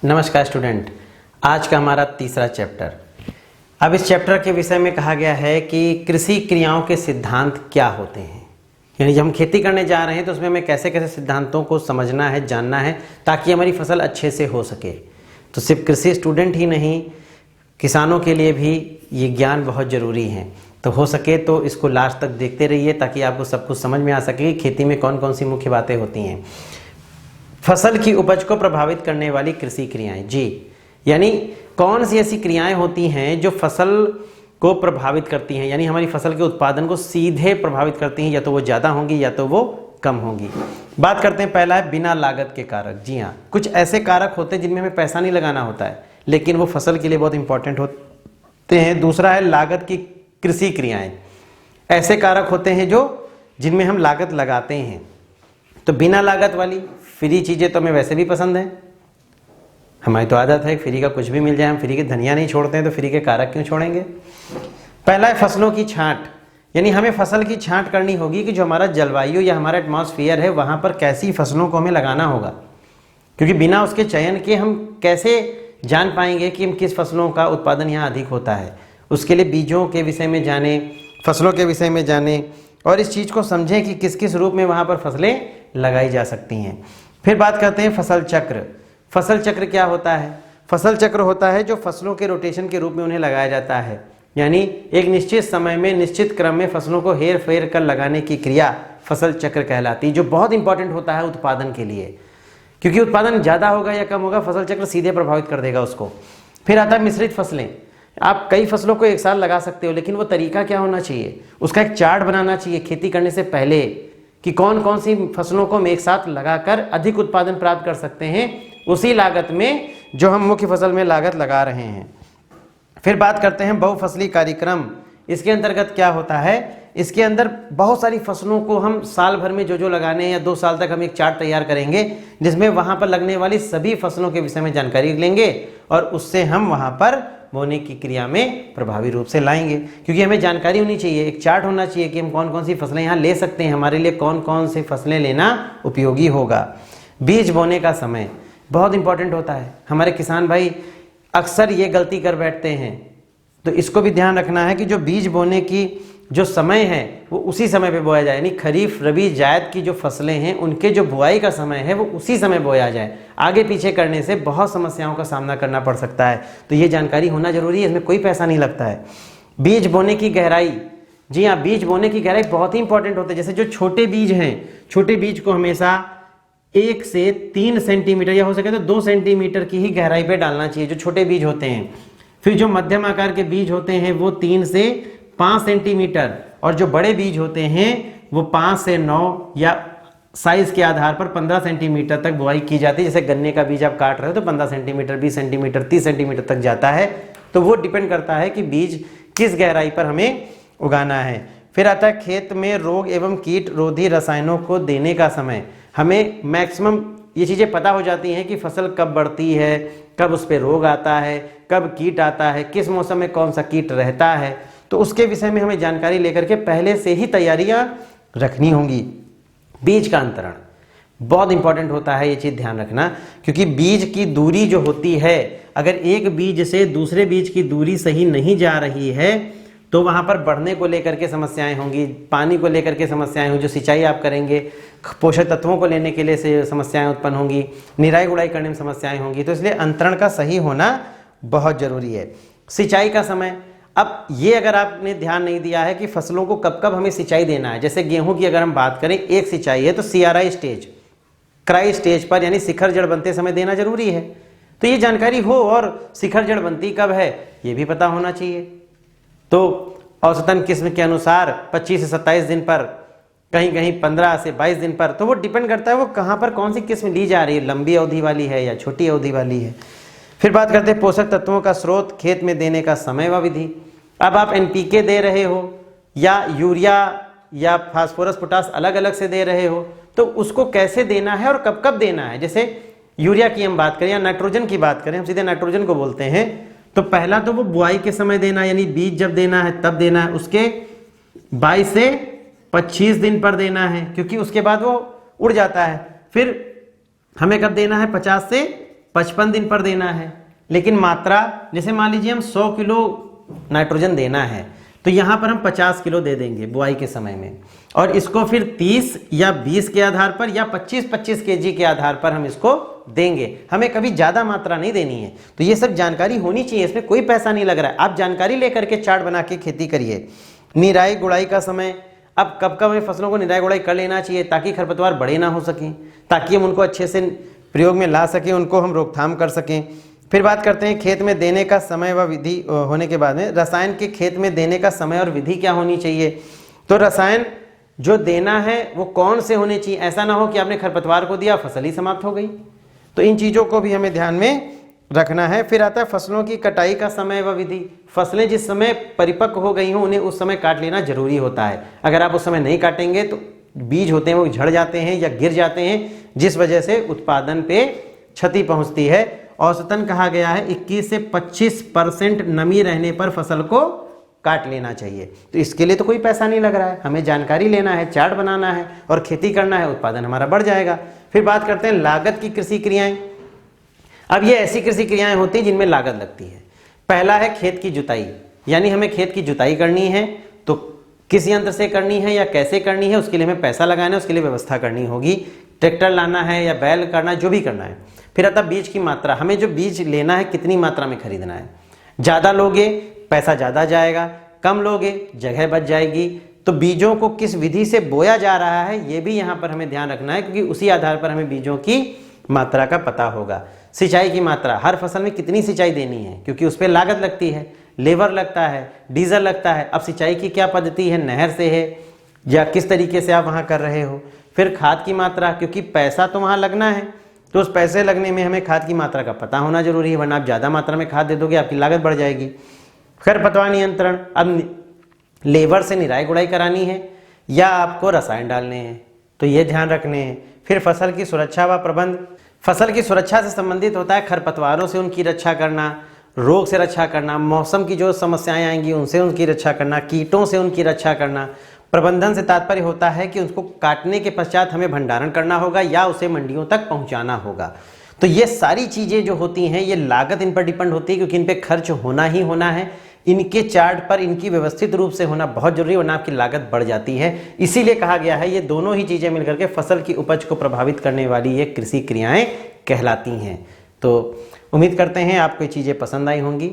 नमस्कार स्टूडेंट, आज का हमारा तीसरा चैप्टर। अब इस चैप्टर के विषय में कहा गया है कि कृषि क्रियाओं के सिद्धांत क्या होते हैं। यानी जब हम खेती करने जा रहे हैं तो उसमें हमें कैसे कैसे सिद्धांतों को समझना है, जानना है, ताकि हमारी फसल अच्छे से हो सके। तो सिर्फ कृषि स्टूडेंट ही नहीं, किसानों के लिए भी ये ज्ञान बहुत ज़रूरी है। तो हो सके तो इसको लास्ट तक देखते रहिए ताकि आपको सब कुछ समझ में आ सके कि खेती में कौन कौन सी मुख्य बातें होती हैं। फसल की उपज को प्रभावित करने वाली कृषि क्रियाएं, जी, यानी कौन सी ऐसी क्रियाएं होती हैं जो फसल को प्रभावित करती हैं, यानी हमारी फसल के उत्पादन को सीधे प्रभावित करती हैं। या तो वो ज़्यादा होंगी या तो वो कम होंगी। बात करते हैं, पहला है बिना लागत के कारक। जी हाँ, कुछ ऐसे कारक होते हैं जिनमें हमें पैसा नहीं लगाना होता है, लेकिन वो फसल के लिए बहुत इंपॉर्टेंट होते हैं। दूसरा है लागत की कृषि क्रियाएं। ऐसे कारक होते हैं जिनमें हम लागत लगाते हैं। तो बिना लागत वाली फ्री चीज़ें तो हमें वैसे भी पसंद है, हमारी तो आदत है फ्री का कुछ भी मिल जाए, हम फ्री के धनिया नहीं छोड़ते हैं, तो फ्री के कारक क्यों छोड़ेंगे। पहला है फसलों की छांट, यानी हमें फसल की छांट करनी होगी कि जो हमारा जलवायु या हमारा एटमॉस्फेयर है वहाँ पर कैसी फसलों को हमें लगाना होगा, क्योंकि बिना उसके चयन के हम कैसे जान पाएंगे कि हम किस फसलों का उत्पादन यहाँ अधिक होता है। उसके लिए बीजों के विषय में जाने, फसलों के विषय में जाने और इस चीज़ को समझें कि किस किस रूप में वहाँ पर फसलें लगाई जा सकती हैं। फिर बात करते हैं फसल चक्र। फसल चक्र क्या होता है? फसल चक्र होता है जो फसलों के रोटेशन के रूप में उन्हें लगाया जाता है, यानी एक निश्चित समय में निश्चित क्रम में फसलों को हेर फेर कर लगाने की क्रिया फसल चक्र कहलाती है, जो बहुत इंपॉर्टेंट होता है उत्पादन के लिए, क्योंकि उत्पादन ज़्यादा होगा या कम होगा फसल चक्र सीधे प्रभावित कर देगा उसको। फिर आता है मिश्रित फसलें। आप कई फसलों को एक साथ लगा सकते हो, लेकिन वो तरीका क्या होना चाहिए, उसका एक चार्ट बनाना चाहिए खेती करने से पहले कि कौन कौन सी फसलों को हम एक साथ लगाकर अधिक उत्पादन प्राप्त कर सकते हैं उसी लागत में जो हम मुख्य फसल में लागत लगा रहे हैं। फिर बात करते हैं बहुफसली कार्यक्रम। इसके अंतर्गत क्या होता है, इसके अंदर बहुत सारी फसलों को हम साल भर में जो लगाने हैं या 2 साल तक हम एक चार्ट तैयार करेंगे जिसमें वहाँ पर लगने वाली सभी फसलों के विषय में जानकारी लेंगे और उससे हम वहाँ पर बोने की क्रिया में प्रभावी रूप से लाएंगे, क्योंकि हमें जानकारी होनी चाहिए, एक चार्ट होना चाहिए कि हम कौन कौन सी फसलें यहाँ ले सकते हैं, हमारे लिए कौन कौन सी फसलें लेना उपयोगी होगा। बीज बोने का समय बहुत इंपॉर्टेंट होता है। हमारे किसान भाई अक्सर ये गलती कर बैठते हैं, तो इसको भी ध्यान रखना है कि जो बीज बोने की जो समय है वो उसी समय पे बोया जाए, यानी खरीफ रबी जायद की जो फसलें हैं उनके जो बुआई का समय है वो उसी समय बोया जाए। आगे पीछे करने से बहुत समस्याओं का सामना करना पड़ सकता है, तो ये जानकारी होना जरूरी है, इसमें कोई पैसा नहीं लगता है। बीज बोने की गहराई, जी हाँ, बीज बोने की गहराई बहुत ही इंपॉर्टेंट होती है। जैसे जो छोटे बीज हैं, छोटे बीज को हमेशा 1 से 3 सेंटीमीटर या हो सके तो 2 सेंटीमीटर की ही गहराई पे डालना चाहिए, जो छोटे बीज होते हैं। फिर जो मध्यम आकार के बीज होते हैं वो 3 से 5 सेंटीमीटर, और जो बड़े बीज होते हैं वो 5 से 9 या साइज के आधार पर 15 सेंटीमीटर तक बुआई की जाती है। जैसे गन्ने का बीज आप काट रहे हो तो 15 सेंटीमीटर, 20 सेंटीमीटर, 30 सेंटीमीटर तक जाता है। तो वो डिपेंड करता है कि बीज किस गहराई पर हमें उगाना है। फिर आता है खेत में रोग एवं कीट रोधी रसायनों को देने का समय। हमें मैक्सिमम ये चीज़ें पता हो जाती हैं कि फसल कब बढ़ती है, कब उस पर रोग आता है, कब कीट आता है, किस मौसम में कौन सा कीट रहता है, तो उसके विषय में हमें जानकारी लेकर के पहले से ही तैयारियां रखनी होंगी। बीज का अंतरण बहुत इंपॉर्टेंट होता है, ये चीज़ ध्यान रखना, क्योंकि बीज की दूरी जो होती है, अगर एक बीज से दूसरे बीज की दूरी सही नहीं जा रही है तो वहाँ पर बढ़ने को लेकर के समस्याएं होंगी, पानी को लेकर के समस्याएं होंगी, जो सिंचाई आप करेंगे पोषक तत्वों को लेने के लिए से समस्याएं उत्पन्न होंगी, निराई गुड़ाई करने में समस्याएं होंगी। तो इसलिए अंतरण का सही होना बहुत ज़रूरी है। सिंचाई का समय, अब ये अगर आपने ध्यान नहीं दिया है कि फसलों को कब कब हमें सिंचाई देना है, जैसे गेहूं की अगर हम बात करें, एक सिंचाई है तो CRI स्टेज, क्राई स्टेज पर, यानी शिखर जड़ बनते समय देना जरूरी है। तो ये जानकारी हो, और शिखर जड़ बनती कब है ये भी पता होना चाहिए। तो औसतन किस्म के अनुसार 25 से 27 दिन पर, कहीं कहीं 15 से 22 दिन पर, तो वो डिपेंड करता है वो कहाँ पर कौन सी किस्म ली जा रही है, लंबी अवधि वाली है या छोटी अवधि वाली है। फिर बात करते हैं पोषक तत्वों का स्रोत, खेत में देने का समय व विधि। अब आप NPK दे रहे हो या यूरिया या फास्फोरस पोटास अलग अलग से दे रहे हो, तो उसको कैसे देना है और कब कब देना है। जैसे यूरिया की हम बात करें या नाइट्रोजन की बात करें, हम सीधे नाइट्रोजन को बोलते हैं, तो पहला तो वो बुआई के समय देना, यानी बीज जब देना है तब देना है, उसके 22 से 25 दिन पर देना है, क्योंकि उसके बाद वो उड़ जाता है। फिर हमें कब देना है, 50 से 55 दिन पर देना है, लेकिन मात्रा जैसे मान लीजिए हम 100 किलो नाइट्रोजन देना है तो यहाँ पर हम 50 किलो दे देंगे बुआई के समय में, और इसको फिर 30 या 20 के आधार पर या 25-25 केजी के आधार पर हम इसको देंगे। हमें कभी ज़्यादा मात्रा नहीं देनी है। तो ये सब जानकारी होनी चाहिए, इसमें कोई पैसा नहीं लग रहा है। आप जानकारी लेकर के चार्ट बना के खेती करिए। निराई गुड़ाई का समय, अब कब कब हमें फसलों को निराई गुड़ाई कर लेना चाहिए ताकि खरपतवार बड़े ना हो सकें, ताकि हम उनको अच्छे से प्रयोग में ला सकें, उनको हम रोकथाम कर सकें। फिर बात करते हैं खेत में देने का समय व विधि होने के बाद में रसायन के खेत में देने का समय और विधि क्या होनी चाहिए। तो रसायन जो देना है वो कौन से होने चाहिए, ऐसा ना हो कि आपने खरपतवार को दिया फसल ही समाप्त हो गई। तो इन चीज़ों को भी हमें ध्यान में रखना है। फिर आता है फसलों की कटाई का समय व विधि। फसलें जिस समय परिपक्व हो गई हों उन्हें उस समय काट लेना जरूरी होता है। अगर आप उस समय नहीं काटेंगे तो बीज होते हैं वो झड़ जाते हैं या गिर जाते हैं, जिस वजह से उत्पादन पे क्षति पहुंचती है। औसतन कहा गया है 21 से 25% नमी रहने पर फसल को काट लेना चाहिए। तो इसके लिए तो कोई पैसा नहीं लग रहा है, हमें जानकारी लेना है, चार्ट बनाना है और खेती करना है, उत्पादन हमारा बढ़ जाएगा। फिर बात करते हैं लागत की कृषि क्रियाएं। अब ये ऐसी कृषि क्रियाएं होती हैं जिनमें लागत लगती है। पहला है खेत की जुताई, यानी हमें खेत की जुताई करनी है तो किस यंत्र से करनी है या कैसे करनी है, उसके लिए हमें पैसा लगाना है, उसके लिए व्यवस्था करनी होगी। ट्रैक्टर लाना है या बैल करना है, जो भी करना है। फिर आता बीज की मात्रा, हमें जो बीज लेना है कितनी मात्रा में खरीदना है। ज़्यादा लोगे पैसा ज़्यादा जाएगा, कम लोगे जगह बच जाएगी। तो बीजों को किस विधि से बोया जा रहा है ये भी यहाँ पर हमें ध्यान रखना है, क्योंकि उसी आधार पर हमें बीजों की मात्रा का पता होगा। सिंचाई की मात्रा, हर फसल में कितनी सिंचाई देनी है, क्योंकि उस पर लागत लगती है, लेबर लगता है, डीजल लगता है। अब सिंचाई की क्या पद्धति है, नहर से है या किस तरीके से आप वहाँ कर रहे हो। फिर खाद की मात्रा, क्योंकि पैसा तो वहाँ लगना है, तो उस पैसे लगने में हमें खाद की मात्रा का पता होना जरूरी है, वरना आप ज़्यादा मात्रा में खाद दे दोगे आपकी लागत बढ़ जाएगी। खरपतवार नियंत्रण, अब लेबर से निराई गुड़ाई करानी है या आपको रसायन डालने हैं, तो ये ध्यान रखने हैं। फिर फसल की सुरक्षा व प्रबंध, फसल की सुरक्षा से संबंधित होता है खरपतवारों से उनकी रक्षा करना, रोग से रक्षा करना, मौसम की जो समस्याएं आएंगी उनसे उनकी रक्षा करना, कीटों से उनकी रक्षा करना। प्रबंधन से तात्पर्य होता है कि उसको काटने के पश्चात हमें भंडारण करना होगा या उसे मंडियों तक पहुंचाना होगा। तो ये सारी चीज़ें जो होती हैं ये लागत इन पर डिपेंड होती है, क्योंकि इन पे खर्च होना ही होना है। इनके चार्ट पर इनकी व्यवस्थित रूप से होना बहुत जरूरी है, वरना आपकी लागत बढ़ जाती है। इसीलिए कहा गया है ये दोनों ही चीज़ें मिलकर के फसल की उपज को प्रभावित करने वाली ये कृषि क्रियाएं कहलाती हैं। तो उम्मीद करते हैं आपको ये चीज़ें पसंद आई होंगी।